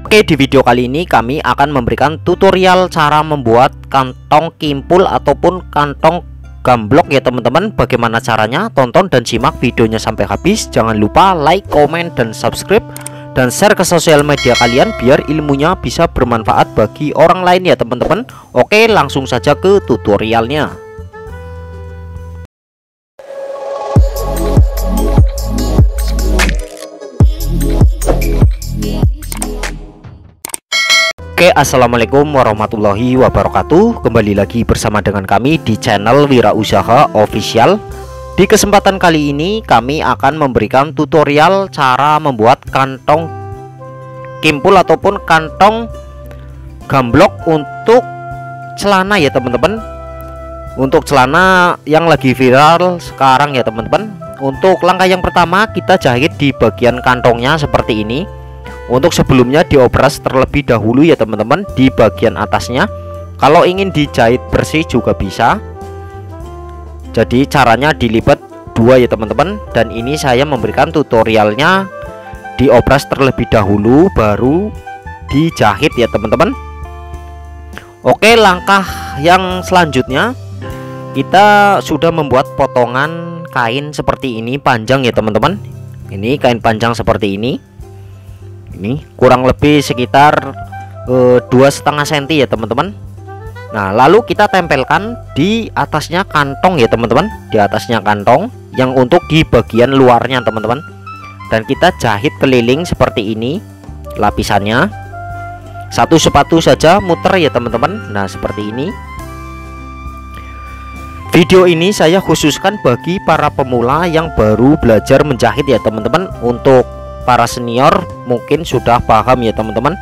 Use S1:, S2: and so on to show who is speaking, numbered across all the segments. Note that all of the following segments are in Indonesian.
S1: Oke, di video kali ini kami akan memberikan tutorial cara membuat kantong kimpul ataupun kantong gamblok ya teman-teman. Bagaimana caranya? Tonton dan simak videonya sampai habis. Jangan lupa like, komen, dan subscribe, dan share ke sosial media kalian biar ilmunya bisa bermanfaat bagi orang lain ya teman-teman. Oke, langsung saja ke tutorialnya. Oke, assalamualaikum warahmatullahi wabarakatuh. Kembali lagi bersama dengan kami di channel Wirausaha Official. Di kesempatan kali ini kami akan memberikan tutorial cara membuat kantong kimpul ataupun kantong gamblok untuk celana ya teman-teman. Untuk celana yang lagi viral sekarang ya teman-teman. Untuk langkah yang pertama, kita jahit di bagian kantongnya seperti ini. Untuk sebelumnya diopras terlebih dahulu ya teman-teman di bagian atasnya. Kalau ingin dijahit bersih juga bisa. Jadi caranya dilipat dua ya teman-teman. Dan ini saya memberikan tutorialnya diopras terlebih dahulu baru dijahit ya teman-teman. Oke, langkah yang selanjutnya kita sudah membuat potongan kain seperti ini panjang ya teman-teman. Ini kain panjang seperti ini. Ini kurang lebih sekitar 2,5 cm ya teman-teman. Nah, lalu kita tempelkan di atasnya kantong ya teman-teman, di atasnya kantong yang untuk di bagian luarnya teman-teman. Dan kita jahit keliling seperti ini lapisannya. Satu sepatu saja muter ya teman-teman. Nah, seperti ini. Video ini saya khususkan bagi para pemula yang baru belajar menjahit ya teman-teman. Untuk para senior mungkin sudah paham ya teman-teman.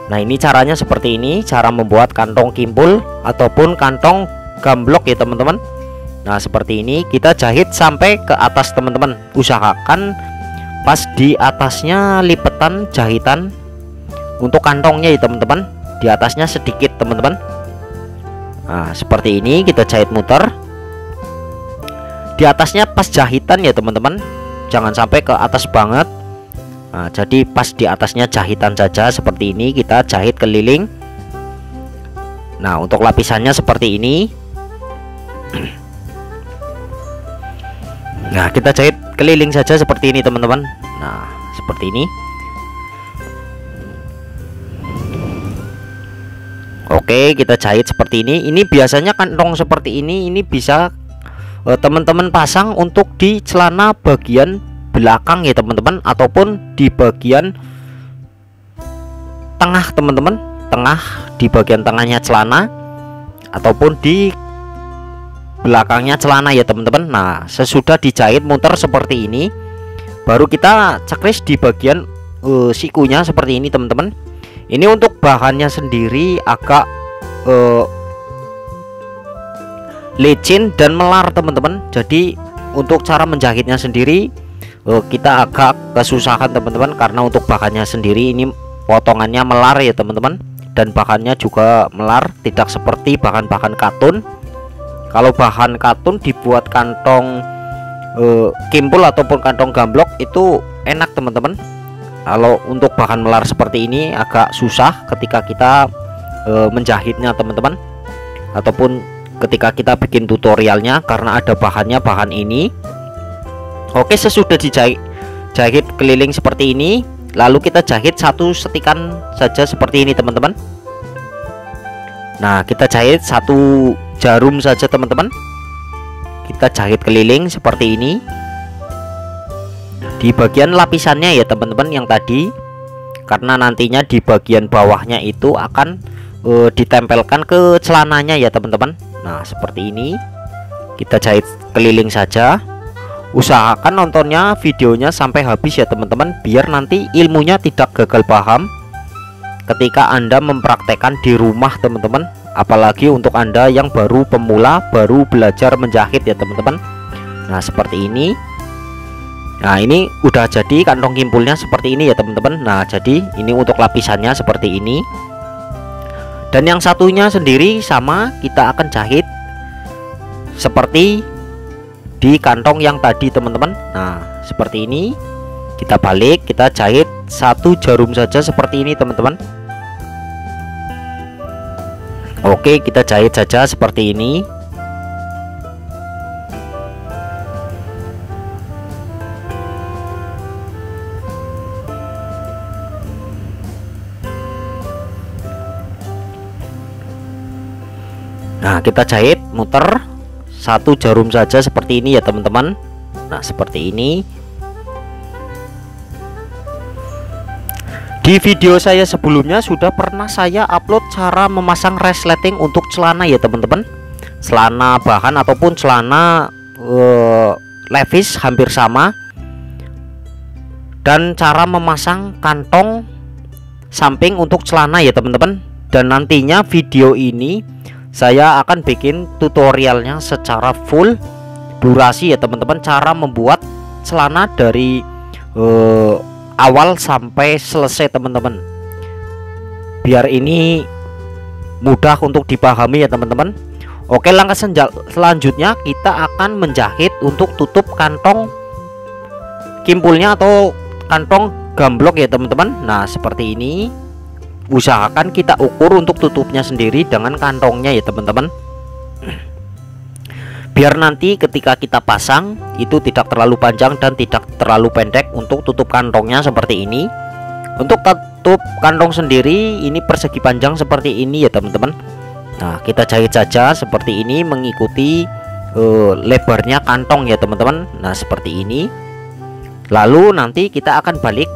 S1: Nah, ini caranya seperti ini, cara membuat kantong kimpul ataupun kantong gamblok ya teman-teman. Nah, seperti ini kita jahit sampai ke atas teman-teman. Usahakan pas di atasnya lipetan jahitan untuk kantongnya ya teman-teman, di atasnya sedikit teman-teman. Nah, seperti ini kita jahit muter. Di atasnya pas jahitan ya teman-teman, jangan sampai ke atas banget. Nah, jadi pas di atasnya jahitan saja seperti ini kita jahit keliling. Nah, untuk lapisannya seperti ini. Nah, kita jahit keliling saja seperti ini teman-teman. Nah, seperti ini. Oke, kita jahit seperti ini. Ini biasanya kantong seperti ini bisa teman-teman pasang untuk di celana bagian belakang ya teman-teman, ataupun di bagian tengah teman-teman, di bagian tengahnya celana ataupun di belakangnya celana ya teman-teman. Nah, sesudah dijahit muter seperti ini, baru kita cekris di bagian sikunya seperti ini teman-teman. Ini untuk bahannya sendiri agak licin dan melar teman-teman. Jadi untuk cara menjahitnya sendiri kita agak kesusahan teman-teman, karena untuk bahannya sendiri ini potongannya melar ya teman-teman, dan bahannya juga melar, tidak seperti bahan-bahan katun. Kalau bahan katun dibuat kantong kimpul ataupun kantong gamblok itu enak teman-teman. Kalau untuk bahan melar seperti ini agak susah ketika kita menjahitnya teman-teman, ataupun ketika kita bikin tutorialnya, karena ada bahan ini. Oke, sesudah dijahit keliling seperti ini, lalu kita jahit satu setikan saja seperti ini teman-teman. Nah, kita jahit satu jarum saja teman-teman. Kita jahit keliling seperti ini di bagian lapisannya ya teman-teman yang tadi, karena nantinya di bagian bawahnya itu akan ditempelkan ke celananya ya teman-teman. Nah, seperti ini kita jahit keliling saja. Usahakan nontonnya videonya sampai habis ya teman-teman, biar nanti ilmunya tidak gagal paham ketika Anda mempraktekkan di rumah teman-teman. Apalagi untuk Anda yang baru pemula, baru belajar menjahit ya teman-teman. Nah, seperti ini. Nah, ini udah jadi kantong kimpulnya seperti ini ya teman-teman. Nah, jadi ini untuk lapisannya seperti ini. Dan yang satunya sendiri sama, kita akan jahit seperti di kantong yang tadi teman-teman. Nah, seperti ini. Kita balik, kita jahit 1 jarum saja seperti ini teman-teman. Oke, kita jahit saja seperti ini. Nah, kita jahit muter 1 jarum saja seperti ini ya teman-teman. Nah, seperti ini. Di video saya sebelumnya sudah pernah saya upload cara memasang resleting untuk celana ya teman-teman. Celana bahan ataupun celana levis hampir sama. Dan cara memasang kantong samping untuk celana ya teman-teman. Dan nantinya video ini saya akan bikin tutorialnya secara full durasi ya teman-teman. Cara membuat celana dari awal sampai selesai teman-teman, biar ini mudah untuk dipahami ya teman-teman. Oke, langkah selanjutnya kita akan menjahit untuk tutup kantong kimpulnya atau kantong gamblok ya teman-teman. Nah, seperti ini. Usahakan kita ukur untuk tutupnya sendiri dengan kantongnya ya teman-teman, biar nanti ketika kita pasang itu tidak terlalu panjang dan tidak terlalu pendek untuk tutup kantongnya seperti ini. Untuk tutup kantong sendiri ini persegi panjang seperti ini ya teman-teman. Nah, kita jahit saja seperti ini mengikuti lebarnya kantong ya teman-teman. Nah, seperti ini. Lalu nanti kita akan balik.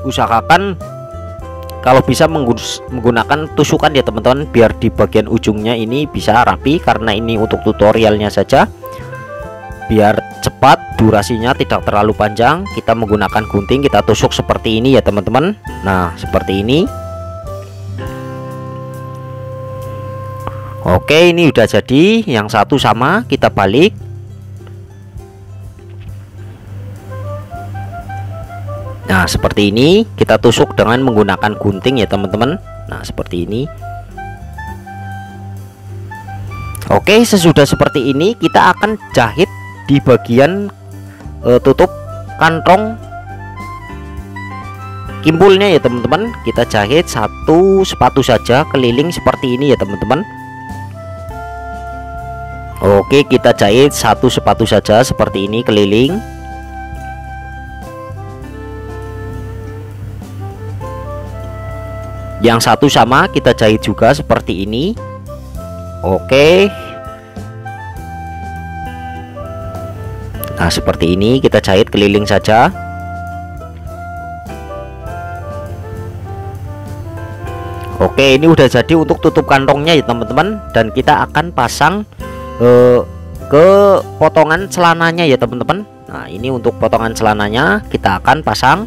S1: Usahakan kalau bisa menggunakan tusukan ya teman-teman, biar di bagian ujungnya ini bisa rapi, karena ini untuk tutorialnya saja. Biar cepat, durasinya tidak terlalu panjang, kita menggunakan gunting, kita tusuk seperti ini ya teman-teman. Nah, seperti ini. Oke, ini udah jadi. Yang satu sama, kita balik. Nah, seperti ini kita tusuk dengan menggunakan gunting ya teman-teman. Nah, seperti ini. Oke, sesudah seperti ini kita akan jahit di bagian tutup kantong kimpulnya ya teman-teman. Kita jahit 1 sepatu saja keliling seperti ini ya teman-teman. Oke, kita jahit 1 sepatu saja seperti ini keliling. Yang satu sama kita jahit juga seperti ini. Oke. Nah, seperti ini kita jahit keliling saja. Oke, ini udah jadi untuk tutup kantongnya ya teman-teman. Dan kita akan pasang ke potongan celananya ya teman-teman. Nah, ini untuk potongan celananya kita akan pasang.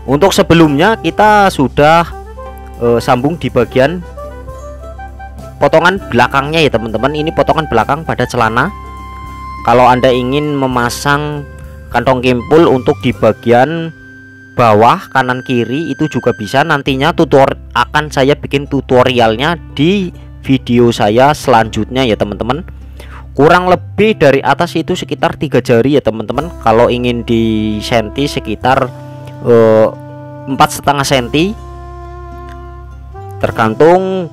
S1: Untuk sebelumnya kita sudah sambung di bagian potongan belakangnya ya teman-teman. Ini potongan belakang pada celana. Kalau Anda ingin memasang kantong kimpul untuk di bagian bawah kanan kiri itu juga bisa. Nantinya akan saya bikin tutorialnya di video saya selanjutnya ya teman-teman. Kurang lebih dari atas itu sekitar 3 jari ya teman-teman. Kalau ingin di senti sekitar 4,5 cm, tergantung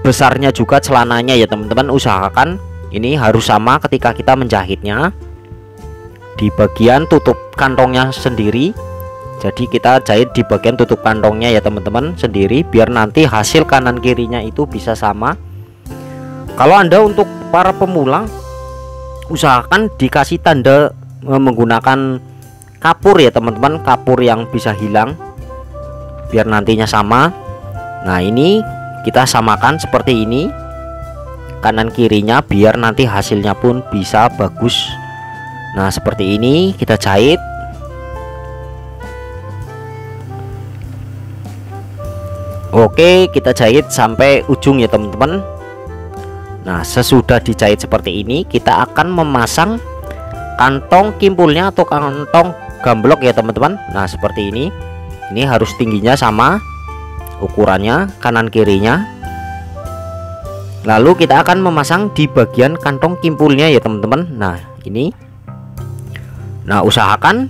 S1: besarnya juga celananya ya teman-teman. Usahakan ini harus sama ketika kita menjahitnya di bagian tutup kantongnya sendiri. Jadi kita jahit di bagian tutup kantongnya ya teman-teman sendiri, biar nanti hasil kanan kirinya itu bisa sama. Kalau Anda untuk para pemula, usahakan dikasih tanda menggunakan kapur ya teman-teman, kapur yang bisa hilang biar nantinya sama. Nah, ini kita samakan seperti ini kanan kirinya biar nanti hasilnya pun bisa bagus. Nah, seperti ini kita jahit. Oke, kita jahit sampai ujung ya teman-teman. Nah, sesudah dijahit seperti ini kita akan memasang kantong kimpulnya atau kantong gamblok ya teman-teman. Nah, seperti ini. Ini harus tingginya sama ukurannya kanan kirinya. Lalu kita akan memasang di bagian kantong kimpulnya ya teman-teman. Nah, ini Nah, usahakan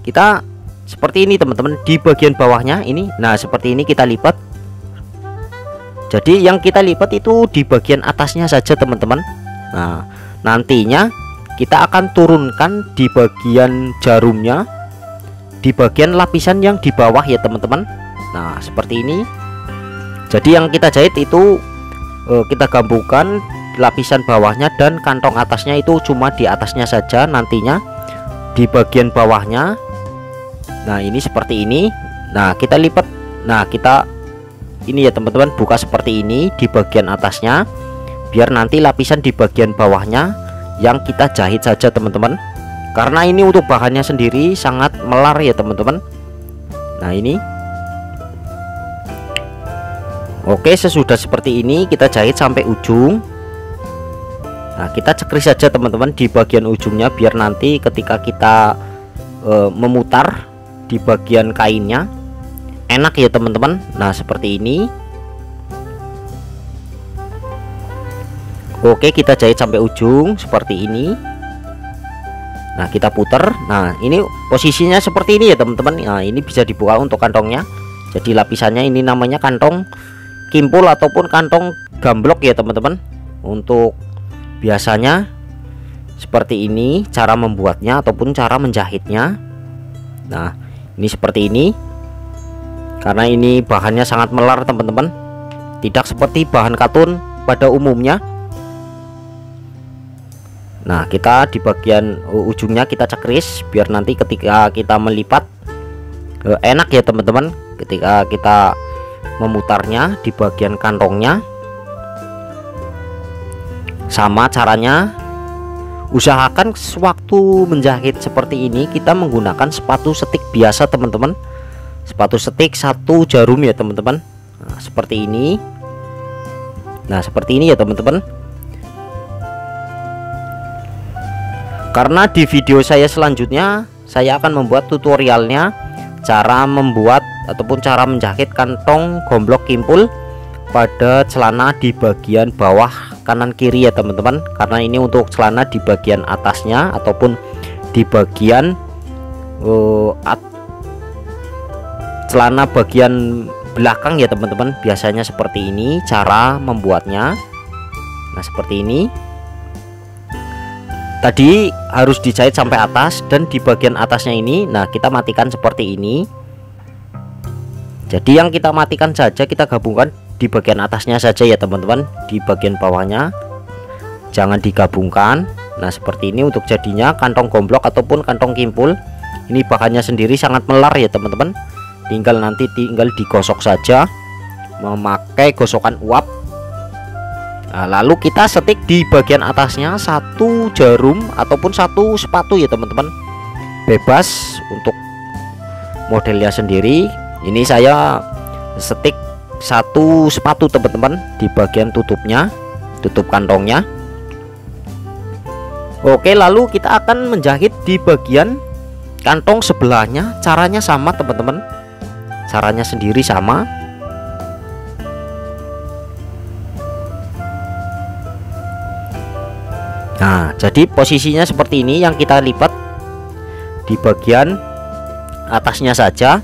S1: kita seperti ini teman-teman, di bagian bawahnya ini. Nah, seperti ini kita lipat. Jadi yang kita lipat itu di bagian atasnya saja teman-teman. Nah, nantinya kita akan turunkan di bagian jarumnya, di bagian lapisan yang di bawah ya teman-teman. Nah, seperti ini. Jadi yang kita jahit itu kita gabungkan lapisan bawahnya dan kantong atasnya itu cuma di atasnya saja, nantinya di bagian bawahnya. Nah, ini seperti ini. Nah, kita lipat. Nah, kita ini ya teman-teman, buka seperti ini di bagian atasnya, biar nanti lapisan di bagian bawahnya yang kita jahit saja teman-teman. Karena ini untuk bahannya sendiri sangat melar ya teman-teman. Nah, ini. Oke, sesudah seperti ini kita jahit sampai ujung. Nah, kita cekris saja teman-teman di bagian ujungnya, biar nanti ketika kita memutar di bagian kainnya enak ya teman-teman. Nah, seperti ini. Oke, kita jahit sampai ujung seperti ini. Nah, kita putar. Nah, ini posisinya seperti ini ya teman-teman. Nah, ini bisa dibuka untuk kantongnya. Jadi lapisannya ini namanya kantong kimpul ataupun kantong gamblok ya teman-teman. Untuk biasanya seperti ini cara membuatnya ataupun cara menjahitnya. Nah, ini seperti ini. Karena ini bahannya sangat melar teman-teman, tidak seperti bahan katun pada umumnya. Nah, kita di bagian ujungnya kita cekris biar nanti ketika kita melipat enak ya teman-teman, ketika kita memutarnya di bagian kantongnya. Sama caranya, usahakan sewaktu menjahit seperti ini kita menggunakan sepatu setik biasa teman-teman. Sepatu setik 1 jarum ya teman-teman. Nah, seperti ini. Nah, seperti ini ya teman-teman. Karena di video saya selanjutnya saya akan membuat tutorialnya cara membuat ataupun cara menjahit kantong gomblok kimpul pada celana di bagian bawah kanan kiri ya teman-teman. Karena ini untuk celana di bagian atasnya ataupun di bagian celana bagian belakang ya teman-teman. Biasanya seperti ini cara membuatnya. Nah, seperti ini. Tadi harus dijahit sampai atas, dan di bagian atasnya ini, nah kita matikan seperti ini. Jadi yang kita matikan saja, kita gabungkan di bagian atasnya saja ya teman-teman. Di bagian bawahnya jangan digabungkan. Nah, seperti ini untuk jadinya kantong gomblok ataupun kantong kimpul. Ini bahannya sendiri sangat melar ya teman-teman. Tinggal digosok saja memakai gosokan uap. Nah, lalu kita setik di bagian atasnya 1 jarum ataupun 1 sepatu ya teman-teman. Bebas untuk modelnya sendiri. Ini saya setik 1 sepatu teman-teman di bagian tutupnya, tutup kantongnya. Oke, lalu kita akan menjahit di bagian kantong sebelahnya. Caranya sama teman-teman, caranya sendiri sama. Nah, jadi posisinya seperti ini, yang kita lipat di bagian atasnya saja.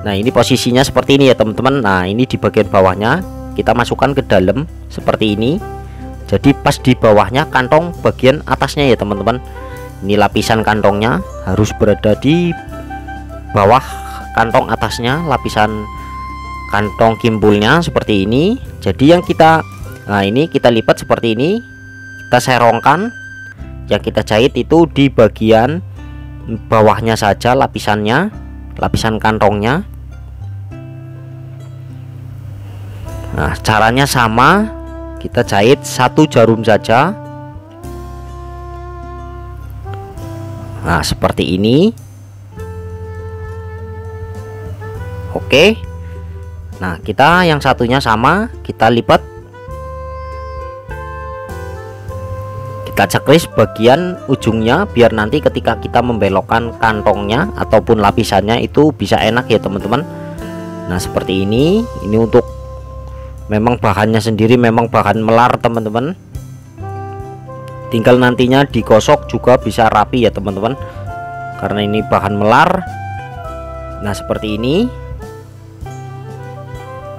S1: Nah, ini posisinya seperti ini ya teman-teman. Nah, ini di bagian bawahnya kita masukkan ke dalam seperti ini. Jadi pas di bawahnya kantong bagian atasnya ya teman-teman. Ini lapisan kantongnya harus berada di bawah kantong atasnya, lapisan kantong kimpulnya seperti ini. Jadi yang kita, nah ini kita lipat seperti ini, kita serongkan. Yang kita jahit itu di bagian bawahnya saja, lapisannya, lapisan kantongnya. Nah, caranya sama, kita jahit 1 jarum saja. Nah, seperti ini. Oke. Nah, kita yang satunya sama, kita lipat. Kita cekris bagian ujungnya biar nanti ketika kita membelokkan kantongnya ataupun lapisannya itu bisa enak ya teman-teman. Nah, seperti ini. Ini untuk memang bahannya sendiri memang bahan melar teman-teman. tinggal nantinya digosok juga bisa rapi ya teman-teman, karena ini bahan melar. Nah seperti ini.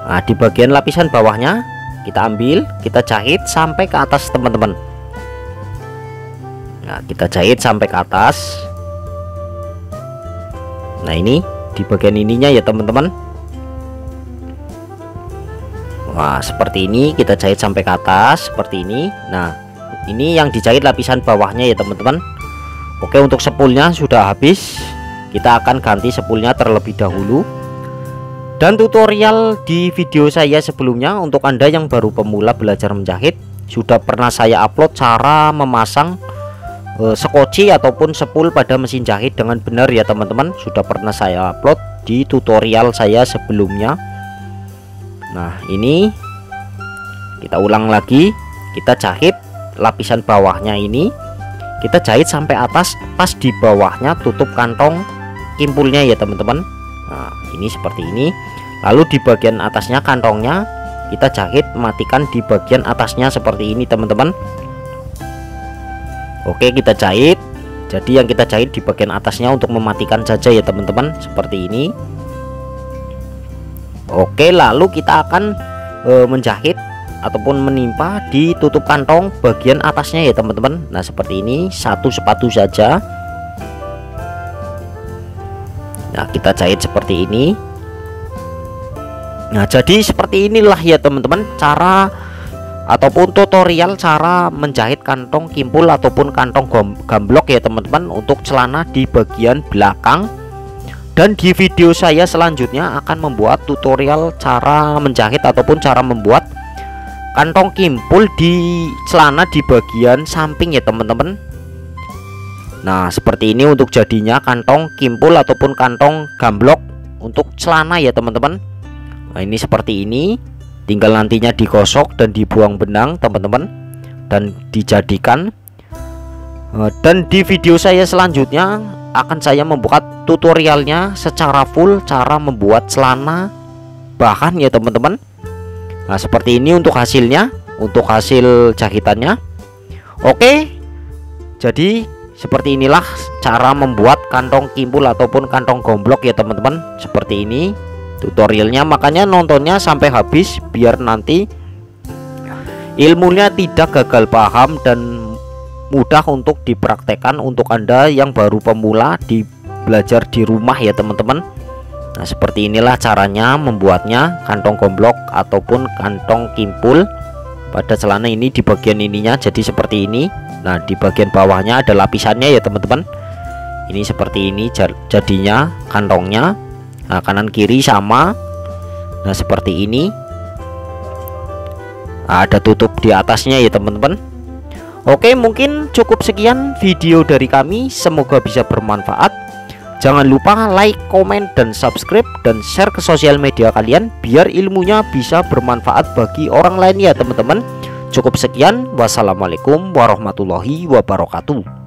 S1: Nah di bagian lapisan bawahnya kita ambil, kita jahit sampai ke atas teman-teman. Nah kita jahit sampai ke atas. Nah ini di bagian ininya ya teman-teman. Wah seperti ini, kita jahit sampai ke atas seperti ini. Nah ini yang dijahit lapisan bawahnya ya teman-teman. Oke, untuk spoolnya sudah habis, kita akan ganti spoolnya terlebih dahulu. Dan tutorial di video saya sebelumnya untuk Anda yang baru pemula belajar menjahit, sudah pernah saya upload cara memasang sekoci ataupun spool pada mesin jahit dengan benar ya teman-teman. Sudah pernah saya upload di tutorial saya sebelumnya. Nah ini kita ulang lagi, kita jahit lapisan bawahnya ini, kita jahit sampai atas, pas di bawahnya tutup kantong kimpulnya ya teman-teman. Nah ini seperti ini. Lalu di bagian atasnya kantongnya kita jahit matikan di bagian atasnya seperti ini teman-teman. Oke, kita jahit. Jadi yang kita jahit di bagian atasnya untuk mematikan saja ya teman-teman, seperti ini. Oke, lalu kita akan menjahit ataupun menimpa di tutup kantong bagian atasnya ya teman-teman. Nah seperti ini, satu sepatu saja. Nah kita jahit seperti ini. Nah jadi seperti inilah ya teman-teman cara ataupun tutorial cara menjahit kantong kimpul ataupun kantong gamblok ya teman-teman untuk celana di bagian belakang. Dan di video saya selanjutnya akan membuat tutorial cara menjahit ataupun cara membuat kantong kimpul di celana di bagian samping ya teman-teman. Nah seperti ini untuk jadinya kantong kimpul ataupun kantong gamblok untuk celana ya teman-teman. Nah ini seperti ini, tinggal nantinya digosok dan dibuang benang teman-teman, dan dijadikan. Dan di video saya selanjutnya akan saya membuat tutorialnya secara full cara membuat celana bahan ya teman-teman. Nah seperti ini untuk hasilnya, untuk hasil jahitannya. Oke, jadi seperti inilah cara membuat kantong kimpul ataupun kantong gomblok ya teman-teman. Seperti ini tutorialnya, makanya nontonnya sampai habis biar nanti ilmunya tidak gagal paham dan mudah untuk dipraktekkan untuk Anda yang baru pemula di belajar di rumah ya teman-teman. Nah seperti inilah caranya membuatnya kantong gomblok ataupun kantong kimpul pada celana ini di bagian ininya jadi seperti ini. Nah di bagian bawahnya ada lapisannya ya teman-teman. Ini seperti ini jadinya kantongnya. Nah kanan kiri sama. Nah seperti ini. Nah, ada tutup di atasnya ya teman-teman. Oke, mungkin cukup sekian video dari kami, semoga bisa bermanfaat. Jangan lupa like, komen, dan subscribe dan share ke sosial media kalian biar ilmunya bisa bermanfaat bagi orang lain ya teman-teman. Cukup sekian, wassalamualaikum warahmatullahi wabarakatuh.